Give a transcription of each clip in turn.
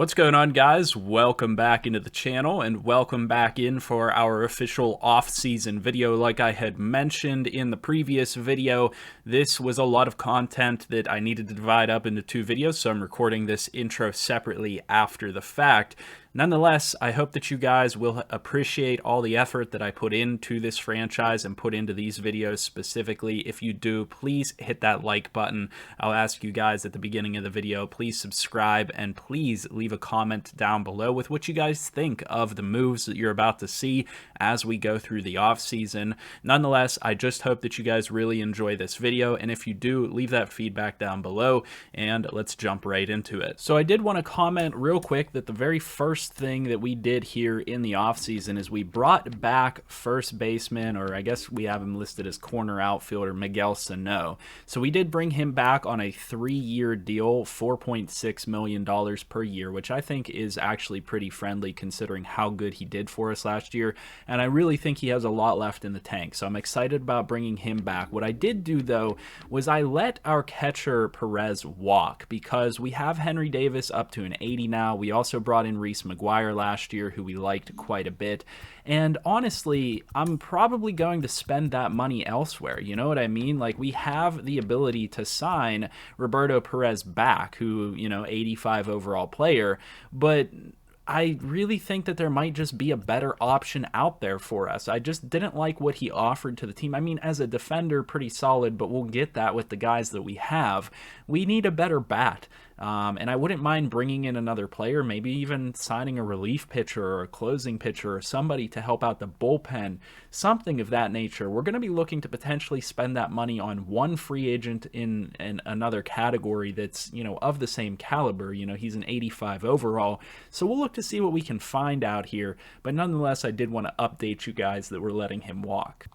What's going on, guys? Welcome back into the channel and welcome back in for our official off-season video. Like I had mentioned in the previous video, this was a lot of content that I needed to divide up into two videos, so I'm recording this intro separately after the fact. Nonetheless, I hope that you guys will appreciate all the effort that I put into this franchise and put into these videos specifically. If you do, please hit that like button. I'll ask you guys at the beginning of the video, please subscribe and please leave a comment down below with what you guys think of the moves that you're about to see as we go through the off season. Nonetheless, I just hope that you guys really enjoy this video, and if you do, leave that feedback down below and let's jump right into it. So I did want to comment real quick that the very first thing that we did here in the offseason is we brought back first baseman, or I guess we have him listed as corner outfielder, Miguel Sano. So we did bring him back on a 3-year deal, $4.6 million per year, which I think is actually pretty friendly considering how good he did for us last year, and I really think he has a lot left in the tank, so I'm excited about bringing him back. What I did do, though, was I let our catcher Perez walk because we have Henry Davis up to an 80 now. We also brought in Reese Maguire last year, who we liked quite a bit, and honestly, I'm probably going to spend that money elsewhere. You know what I mean? Like, we have the ability to sign Roberto Perez back, who, you know, 85 overall player, but I really think that there might just be a better option out there for us. I just didn't like what he offered to the team. I mean, as a defender, pretty solid, but we'll get that with the guys that we have. We need a better bat. And I wouldn't mind bringing in another player, maybe even signing a relief pitcher or a closing pitcher or somebody to help out the bullpen, something of that nature. We're going to be looking to potentially spend that money on one free agent in another category that's, you know, of the same caliber. You know, he's an 85 overall. So we'll look to see what we can find out here. But nonetheless, I did want to update you guys that we're letting him walk.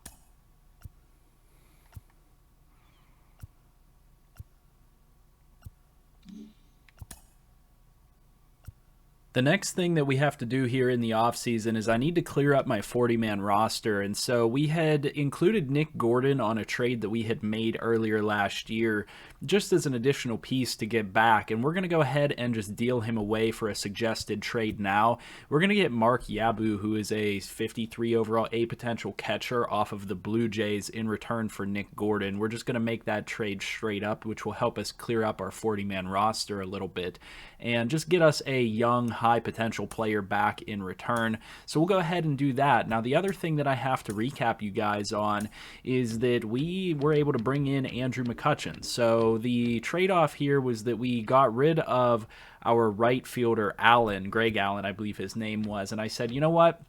The next thing that we have to do here in the offseason is I need to clear up my 40-man roster, and so we had included Nick Gordon on a trade that we had made earlier last year just as an additional piece to get back, and we're going to go ahead and just deal him away for a suggested trade now. We're going to get Mark Yabu, who is a 53 overall, a potential catcher off of the Blue Jays in return for Nick Gordon. We're just going to make that trade straight up, which will help us clear up our 40-man roster a little bit and just get us a young, high potential player back in return. So we'll go ahead and do that. Now, the other thing that I have to recap you guys on is that we were able to bring in Andrew Mccutchen. So the trade-off here was that we got rid of our right fielder, Greg Allen, I believe his name was, and I said, you know what?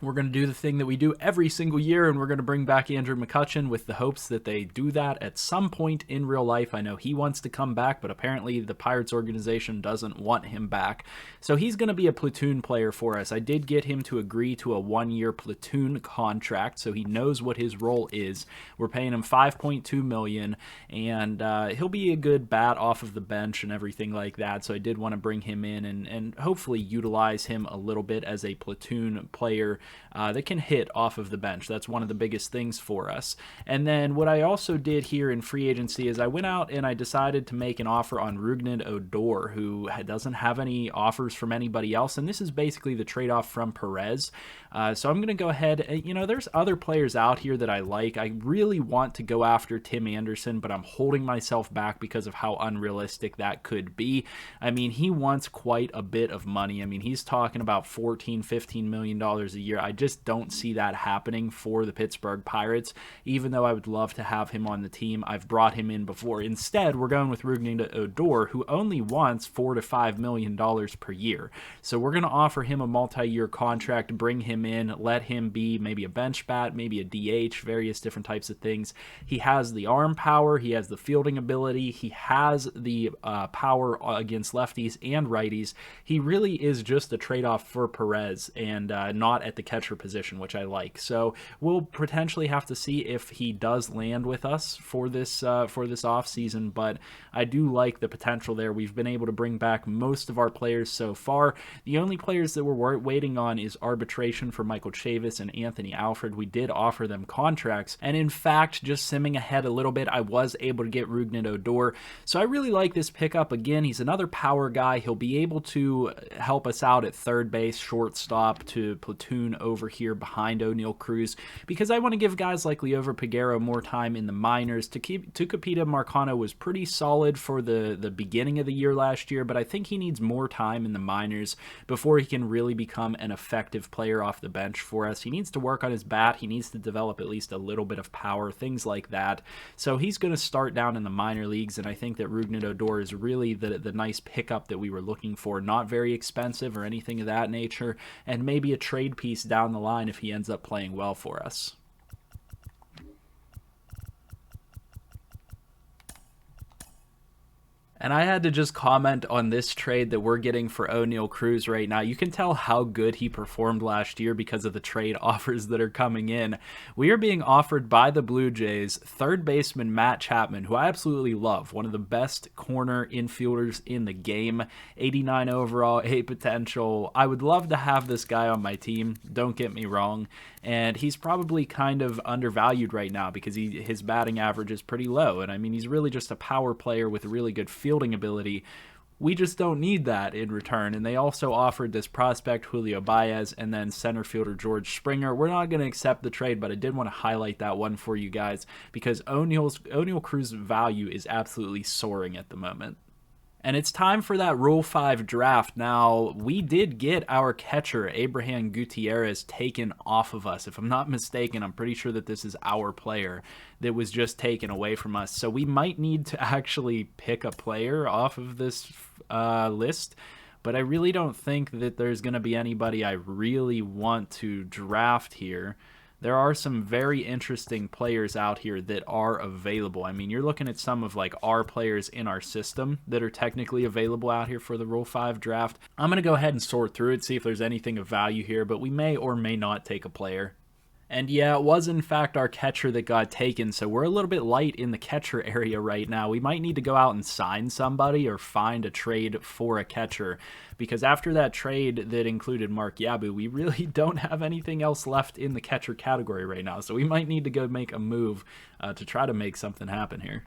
We're going to do the thing that we do every single year, and we're going to bring back Andrew Mccutchen with the hopes that they do that at some point in real life. I know he wants to come back, but apparently the Pirates organization doesn't want him back. So he's going to be a platoon player for us. I did get him to agree to a 1-year platoon contract, so he knows what his role is. We're paying him $5.2 million, and he'll be a good bat off of the bench and everything like that. So I did want to bring him in and hopefully utilize him a little bit as a platoon player that can hit off of the bench. That's one of the biggest things for us. And then what I also did here in free agency is I went out and I decided to make an offer on Rougned Odor, who doesn't have any offers from anybody else, and this is basically the trade-off from Perez. So I'm going to go ahead, you know, there's other players out here that I like. I really want to go after Tim Anderson, but I'm holding myself back because of how unrealistic that could be. I mean, he wants quite a bit of money. I mean, he's talking about $14-15 million a year. I just don't see that happening for the Pittsburgh Pirates, even though I would love to have him on the team. I've brought him in before. Instead, we're going with Rougned Odor, who only wants $4 to $5 million per year. So we're going to offer him a multi-year contract, bring him in, let him be maybe a bench bat, maybe a DH, various different types of things. He has the arm power, he has the fielding ability, he has the power against lefties and righties. He really is just a trade-off for Perez and not at the catcher position, which I like. So we'll potentially have to see if he does land with us for this offseason, but I do like the potential there. We've been able to bring back most of our players so far. The only players that we're waiting on is arbitration for Michael Chavis and Anthony Alford. We did offer them contracts, and in fact, just simming ahead a little bit, I was able to get Rougned Odor. So I really like this pickup. Again, he's another power guy. He'll be able to help us out at third base, shortstop, to platoon over here behind O'Neal Cruz, because I want to give guys like Liover Peguero more time in the minors. Tucupita Marcano was pretty solid for the beginning of the year last year, but I think he needs more time in the minors before he can really become an effective player off the bench for us. He needs to work on his bat. He needs to develop at least a little bit of power, things like that. So he's going to start down in the minor leagues, and I think that Rougned Odor is really the nice pickup that we were looking for. Not very expensive or anything of that nature, and maybe a trade piece down the line if he ends up playing well for us. And I had to just comment on this trade that we're getting for O'Neal Cruz right now. You can tell how good he performed last year because of the trade offers that are coming in. We are being offered by the Blue Jays third baseman Matt Chapman, who I absolutely love. One of the best corner infielders in the game. 89 overall, 8 potential. I would love to have this guy on my team. Don't get me wrong. And he's probably kind of undervalued right now because his batting average is pretty low. And I mean, he's really just a power player with really good fielding ability. We just don't need that in return. And they also offered this prospect Julio Baez and then center fielder George Springer. We're not going to accept the trade, but I did want to highlight that one for you guys because O'Neal Cruz's value is absolutely soaring at the moment. And it's time for that Rule 5 draft. Now, we did get our catcher, Abraham Gutierrez, taken off of us. If I'm not mistaken, I'm pretty sure that this is our player that was just taken away from us. So we might need to actually pick a player off of this list. But I really don't think that there's going to be anybody I really want to draft here. There are some very interesting players out here that are available. I mean, you're looking at some of like our players in our system that are technically available out here for the Rule 5 draft. I'm going to go ahead and sort through it, see if there's anything of value here, but we may or may not take a player. And yeah, it was in fact our catcher that got taken, so we're a little bit light in the catcher area right now. We might need to go out and sign somebody or find a trade for a catcher, because after that trade that included Mark Yabu, we really don't have anything else left in the catcher category right now, so we might need to go make a move to try to make something happen here.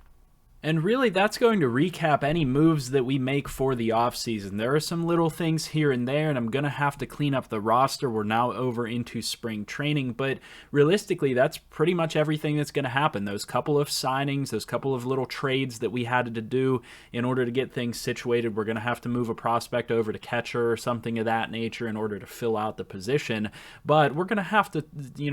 And really, that's going to recap any moves that we make for the offseason. There are some little things here and there, and I'm going to have to clean up the roster. We're now over into spring training, but realistically, that's pretty much everything that's going to happen. Those couple of signings, those couple of little trades that we had to do in order to get things situated. We're going to have to move a prospect over to catcher or something of that nature in order to fill out the position. But we're going to have to,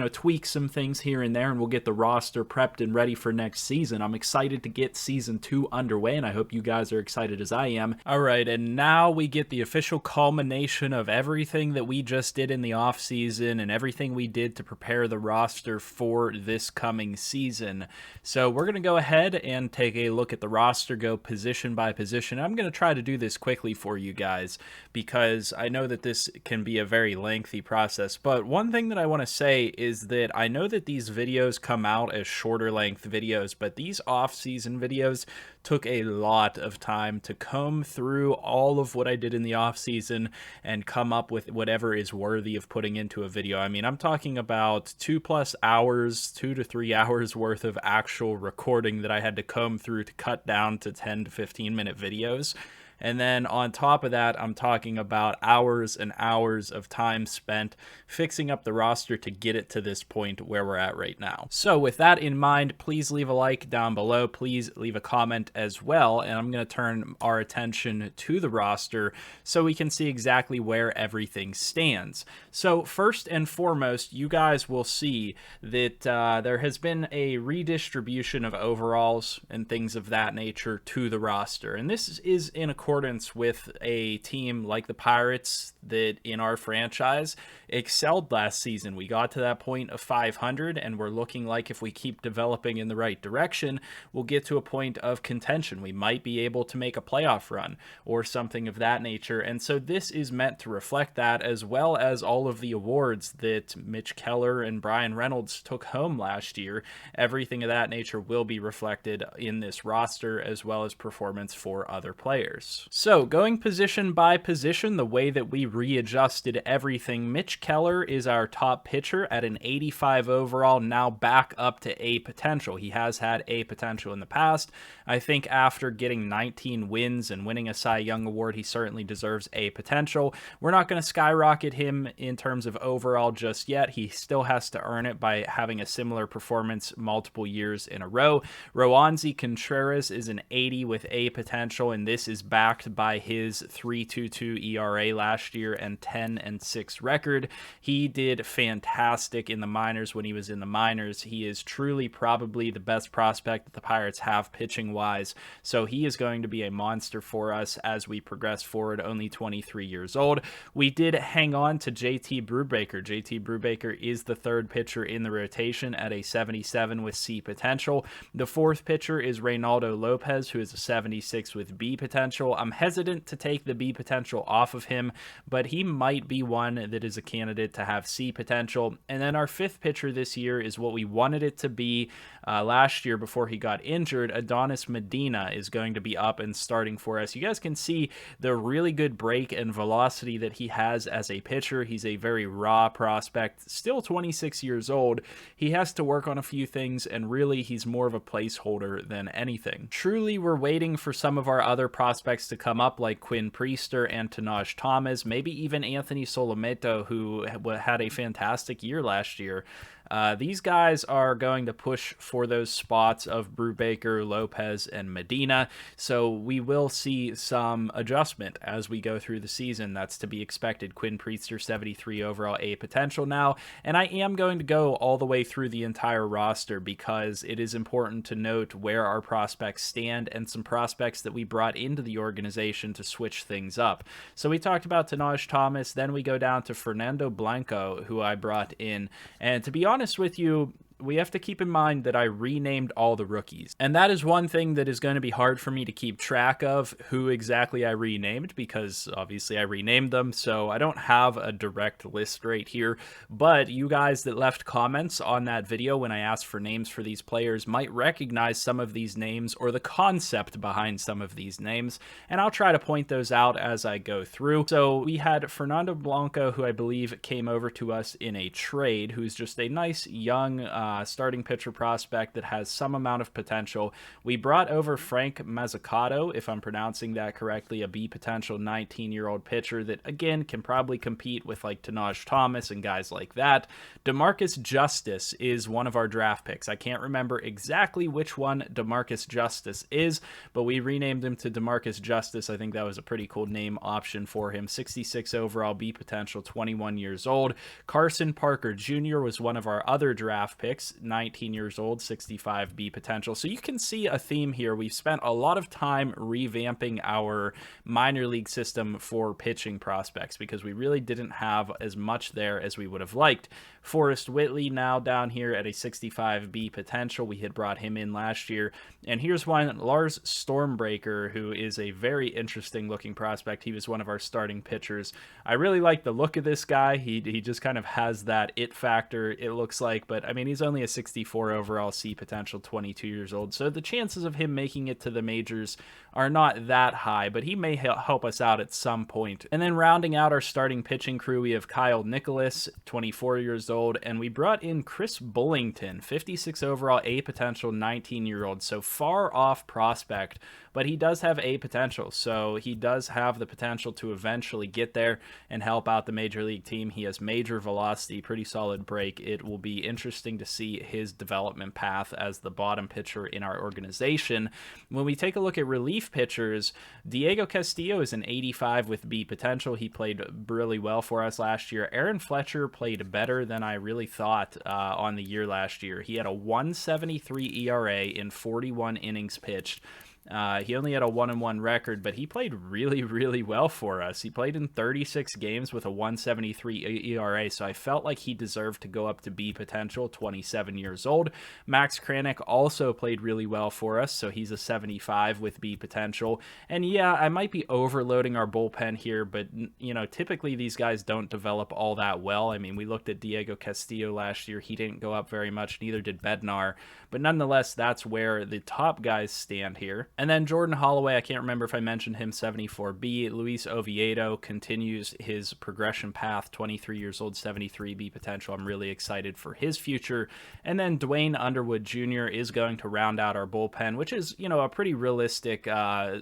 tweak some things here and there, and we'll get the roster prepped and ready for next season. I'm excited to get Season 2 underway, and I hope you guys are excited as I am. All right, and now we get the official culmination of everything that we just did in the offseason and everything we did to prepare the roster for this coming season. So we're going to go ahead and take a look at the roster, go position by position. I'm going to try to do this quickly for you guys because I know that this can be a very lengthy process, but one thing that I want to say is that I know that these videos come out as shorter length videos, but these off-season videos took a lot of time to comb through all of what I did in the off season and come up with whatever is worthy of putting into a video. I mean, I'm talking about 2+ hours, 2 to 3 hours worth of actual recording that I had to comb through to cut down to 10 to 15 minute videos. And then on top of that, I'm talking about hours and hours of time spent fixing up the roster to get it to this point where we're at right now. So with that in mind, please leave a like down below. Please leave a comment as well. And I'm going to turn our attention to the roster so we can see exactly where everything stands. So first and foremost, you guys will see that there has been a redistribution of overalls and things of that nature to the roster. And this is in accordance with a team like the Pirates that in our franchise excelled last season. We got to that point of 500, and we're looking like if we keep developing in the right direction, we'll get to a point of contention. We might be able to make a playoff run or something of that nature. And so this is meant to reflect that, as well as all of the awards that Mitch Keller and Brian Reynolds took home last year. Everything of that nature will be reflected in this roster, as well as performance for other players. So going position by position, the way that we readjusted everything, Mitch Keller is our top pitcher at an 85 overall, now back up to A potential. He has had A potential in the past. I think after getting 19 wins and winning a Cy Young award, he certainly deserves A potential. We're not going to skyrocket him in terms of overall just yet. He still has to earn it by having a similar performance multiple years in a row. Roansy Contreras is an 80 with A potential, and this is backed by his 3.22 ERA last year and 10-6 record. He did fantastic in the minors when he was in the minors. He is truly probably the best prospect that the Pirates have pitching wise, so he is going to be a monster for us as we progress forward, only 23 years old. We did hang on to JT Brubaker. JT Brubaker is the third pitcher in the rotation at a 77 with C potential. The fourth pitcher is Reynaldo Lopez, who is a 76 with B potential. I'm hesitant to take the B potential off of him, but he might be one that is a candidate to have C potential. And then our fifth pitcher this year is what we wanted it to be last year before he got injured. Adonis Medina is going to be up and starting for us. You guys can see the really good break and velocity that he has as a pitcher. He's a very raw prospect, still 26 years old. He has to work on a few things, and really he's more of a placeholder than anything. Truly, we're waiting for some of our other prospects to come up, like Quinn Priester and Tanaj Thomas, maybe even Anthony Solometo, who had a fantastic year last year. These guys are going to push for those spots of Brubaker, Lopez, and Medina, so we will see some adjustment as we go through the season. That's to be expected. Quinn Priester, 73 overall A potential now, and I am going to go all the way through the entire roster because it is important to note where our prospects stand and some prospects that we brought into the organization to switch things up. So we talked about Tanaj Thomas, then we go down to Fernando Blanco, who I brought in, and to be honest with you, we have to keep in mind that I renamed all the rookies. And that is one thing that is going to be hard for me to keep track of, who exactly I renamed, because obviously I renamed them, so I don't have a direct list right here. But you guys that left comments on that video when I asked for names for these players might recognize some of these names or the concept behind some of these names, and I'll try to point those out as I go through. So we had Fernando Blanco, who I believe came over to us in a trade, who's just a nice young starting pitcher prospect that has some amount of potential. We brought over Frank Mazzucato, if I'm pronouncing that correctly, a B potential 19-year-old pitcher that, again, can probably compete with like Tanaj Thomas and guys like that. DeMarcus Justice is one of our draft picks. I can't remember exactly which one DeMarcus Justice is, but we renamed him to DeMarcus Justice. I think that was a pretty cool name option for him. 66 overall B potential, 21 years old. Carson Parker Jr. was one of our other draft picks, 19 years old, 65 B potential. So you can see a theme here. We've spent a lot of time revamping our minor league system for pitching prospects because we really didn't have as much there as we would have liked. Forrest Whitley now down here at a 65 B potential. We had brought him in last year. And here's one, Lars Stormbreaker, who is a very interesting looking prospect. He was one of our starting pitchers. I really like the look of this guy. He just kind of has that it factor, it looks like, but I mean, he's only a 64 overall C potential, 22 years old. So the chances of him making it to the majors are not that high, but he may help us out at some point. And then rounding out our starting pitching crew, we have Kyle Nicholas, 24 years old, and we brought in Chris Bullington, 56 overall A potential, 19-year-old. So far off prospect, but he does have A potential. So he does have the potential to eventually get there and help out the major league team. He has major velocity, pretty solid break. It will be interesting to see his development path as the bottom pitcher in our organization. When we take a look at relief pitchers, Diego Castillo is an 85 with B potential. He played really well for us last year. Aaron Fletcher played better than I really thought on the year last year. He had a 1.73 ERA in 41 innings pitched. He only had a 1-1 record, but he played really, really well for us. He played in 36 games with a 1.73 ERA, so I felt like he deserved to go up to B potential, 27 years old. Max Kranick also played really well for us, so he's a 75 with B potential. And yeah, I might be overloading our bullpen here, but typically these guys don't develop all that well. I mean, we looked at Diego Castillo last year. He didn't go up very much, neither did Bednar. But nonetheless, that's where the top guys stand here. And then Jordan Holloway, I can't remember if I mentioned him, 74B. Luis Oviedo continues his progression path, 23 years old, 73B potential. I'm really excited for his future. And then Dwayne Underwood Jr. is going to round out our bullpen, which is, a pretty realistic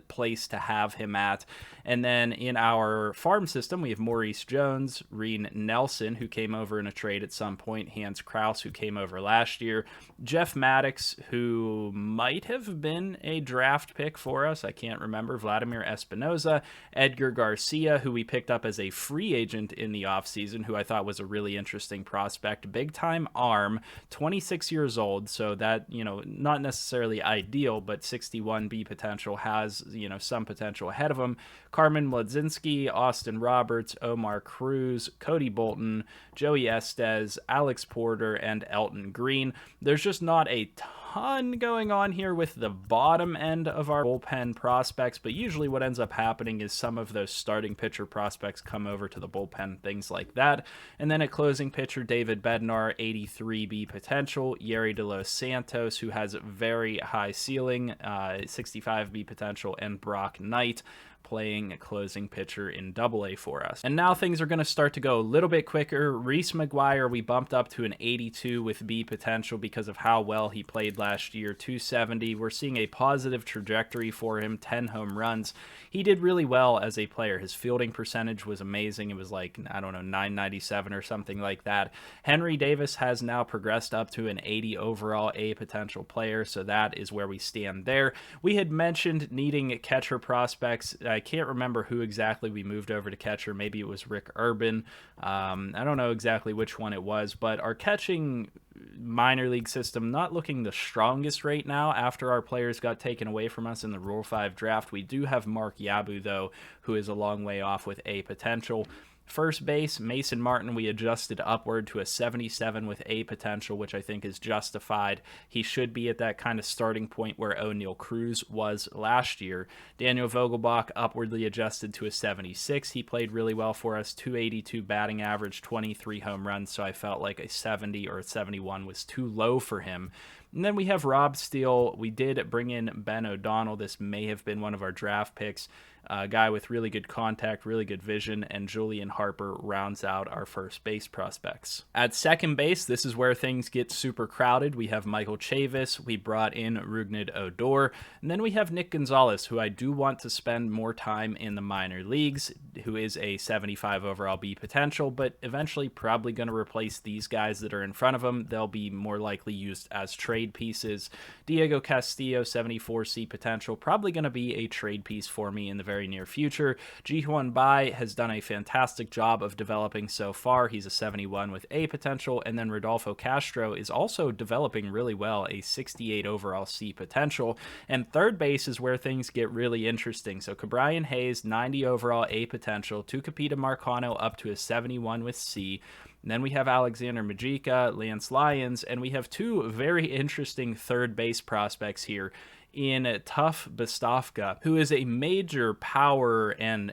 place to have him at. And then in our farm system, we have Maurice Jones, Reen Nelson, who came over in a trade at some point, Hans Kraus, who came over last year, Jeff Maddox, who might have been a draft pick for us, I can't remember, Vladimir Espinoza, Edgar Garcia, who we picked up as a free agent in the offseason, who I thought was a really interesting prospect, big-time arm, 26 years old, so that, not necessarily ideal, but 61B potential, has, some potential ahead of him. Carmen Mlodzinski, Austin Roberts, Omar Cruz, Cody Bolton, Joey Estes, Alex Porter, and Elton Green. There's just not a ton going on here with the bottom end of our bullpen prospects, but usually what ends up happening is some of those starting pitcher prospects come over to the bullpen, things like that. And then at closing pitcher, David Bednar, 83B potential, Yeri De Los Santos, who has very high ceiling, 65B potential, and Brock Knight playing a closing pitcher in AA for us. And now things are going to start to go a little bit quicker. Reese Maguire, we bumped up to an 82 with B potential because of how well he played last year, 270. We're seeing a positive trajectory for him, 10 home runs. He did really well as a player. His fielding percentage was amazing. It was like, 997 or something like that. Henry Davis has now progressed up to an 80 overall A potential player, so that is where we stand there. We had mentioned needing catcher prospects. I can't remember who exactly we moved over to catcher. Maybe it was Rick Urban. I don't know exactly which one it was, but our catching minor league system not looking the strongest right now after our players got taken away from us in the Rule 5 draft. We do have Mark Yabu, though, who is a long way off with A potential. First base, Mason Martin, we adjusted upward to a 77 with A potential, which I think is justified. He should be at that kind of starting point where O'Neal Cruz was last year. Daniel Vogelbach upwardly adjusted to a 76. He played really well for us, 282 batting average, 23 home runs, so I felt like a 70 or a 71 was too low for him. And then we have Rob Steele. We did bring in Ben O'Donnell. This may have been one of our draft picks. A guy with really good contact, really good vision, and Julian Harper rounds out our first base prospects. At second base, this is where things get super crowded. We have Michael Chavis. We brought in Rougned Odor. And then we have Nick Gonzalez, who I do want to spend more time in the minor leagues, who is a 75 overall B potential, but eventually probably going to replace these guys that are in front of him. They'll be more likely used as trade pieces. Diego Castillo, 74 C potential, probably going to be a trade piece for me in the very near future. Ji-Hwan Bai has done a fantastic job of developing so far. He's a 71 with A potential, and then Rodolfo Castro is also developing really well, a 68 overall C potential. And third base is where things get really interesting. So Cabrian Hayes, 90 overall A potential, Tucupita Marcano up to a 71 with C. And then we have Alexander Majica, Lance Lyons, and we have two very interesting third base prospects here in Tough Bastofka, who is a major power and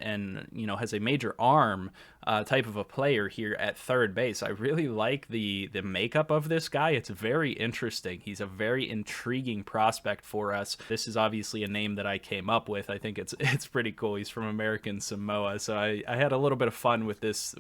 has a major arm type of a player here at third base. I really like the makeup of this guy. It's very interesting. He's a very intriguing prospect for us. This is obviously a name that I came up with. I think it's pretty cool. He's from American Samoa, so I had a little bit of fun with this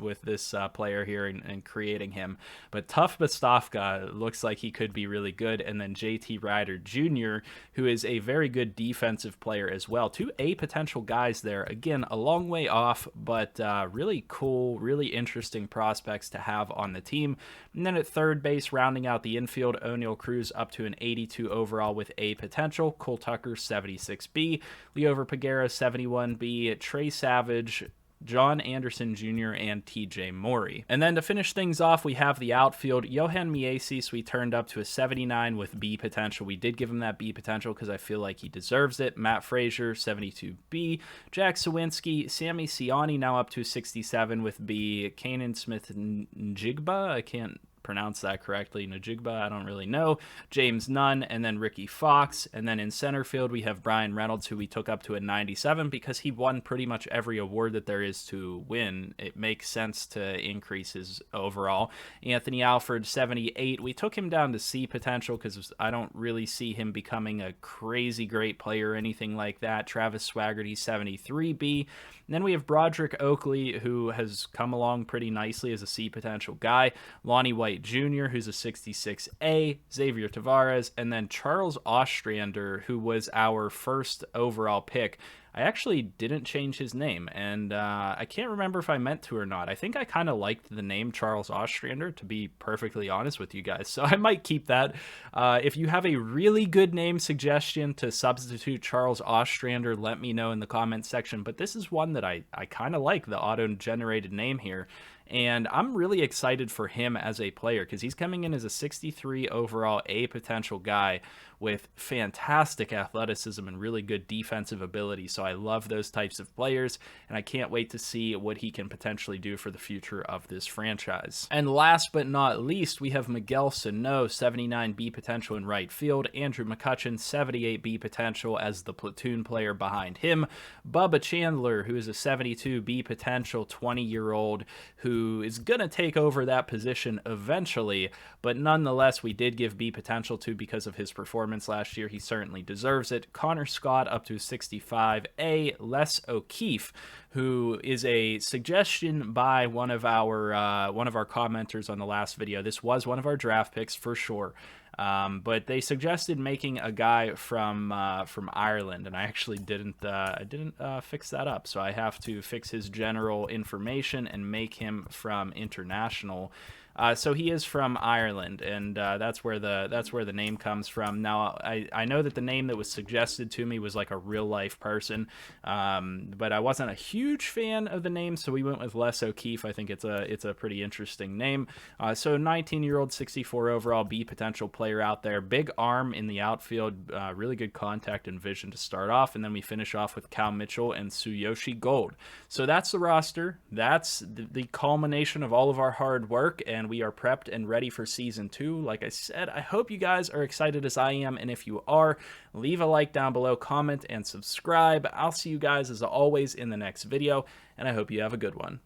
player here and creating him. But Tough Bastofka looks like he could be really good. And then JT Ryder Jr., who is a very good defensive player as well. Two A potential guys there. Again, a long way off, but really cool, really interesting prospects to have on the team. And then at third base, rounding out the infield, O'Neal Cruz up to an 82 overall with A potential. Cole Tucker, 76B. Leover Peguero, 71B. Trey Savage, John Anderson Jr., and TJ Morey. And then to finish things off, we have the outfield. Johan Miesis, we turned up to a 79 with B potential. We did give him that B potential because I feel like he deserves it. Matt Frazier, 72B. Jack Sawinski, Sammy Siani now up to 67 with B. Kanan Smith-Njigba, I can't pronounce that correctly. Najigba, I don't really know. James Nunn, and then Ricky Fox. And then in center field, we have Brian Reynolds, who we took up to a 97 because he won pretty much every award that there is to win. It makes sense to increase his overall. Anthony Alford, 78. We took him down to C potential because I don't really see him becoming a crazy great player or anything like that. Travis Swaggerty, 73B. And then we have Broderick Oakley, who has come along pretty nicely as a C potential guy. Lonnie White Jr., who's a 66A. Xavier Tavares, and then Charles Ostrander, who was our first overall pick. I actually didn't change his name, and I can't remember if I meant to or not. I think I kind of liked the name Charles Ostrander, to be perfectly honest with you guys, so I might keep that. If you have a really good name suggestion to substitute Charles Ostrander, let me know in the comments section, but this is one that I kind of like, the auto-generated name here. And I'm really excited for him as a player because he's coming in as a 63 overall A potential guy with fantastic athleticism and really good defensive ability. So I love those types of players, and I can't wait to see what he can potentially do for the future of this franchise. And last but not least, we have Miguel Sano, 79 B potential in right field. Andrew Mccutchen, 78 B potential as the platoon player behind him. Bubba Chandler, who is a 72 B potential 20-year-old who is going to take over that position eventually, but nonetheless, we did give B potential to because of his performance last year. He certainly deserves it. Connor Scott up to 65A. Les O'Keefe, who is a suggestion by one of our commenters on the last video. This was one of our draft picks for sure. But they suggested making a guy from Ireland, and I actually didn't fix that up, so I have to fix his general information and make him from international. So he is from Ireland, and that's where the name comes from. Now, I know that the name that was suggested to me was like a real life person, but I wasn't a huge fan of the name, so we went with Les O'Keefe. I think it's a pretty interesting name. So 19-year-old, 64 overall, B potential player out there. Big arm in the outfield, really good contact and vision to start off, and then we finish off with Cal Mitchell and Tsuyoshi Gold. So that's the roster. That's the culmination of all of our hard work, and we are prepped and ready for season 2. Like I said, I hope you guys are excited as I am, and if you are, leave a like down below, comment, and subscribe. I'll see you guys as always in the next video, and I hope you have a good one.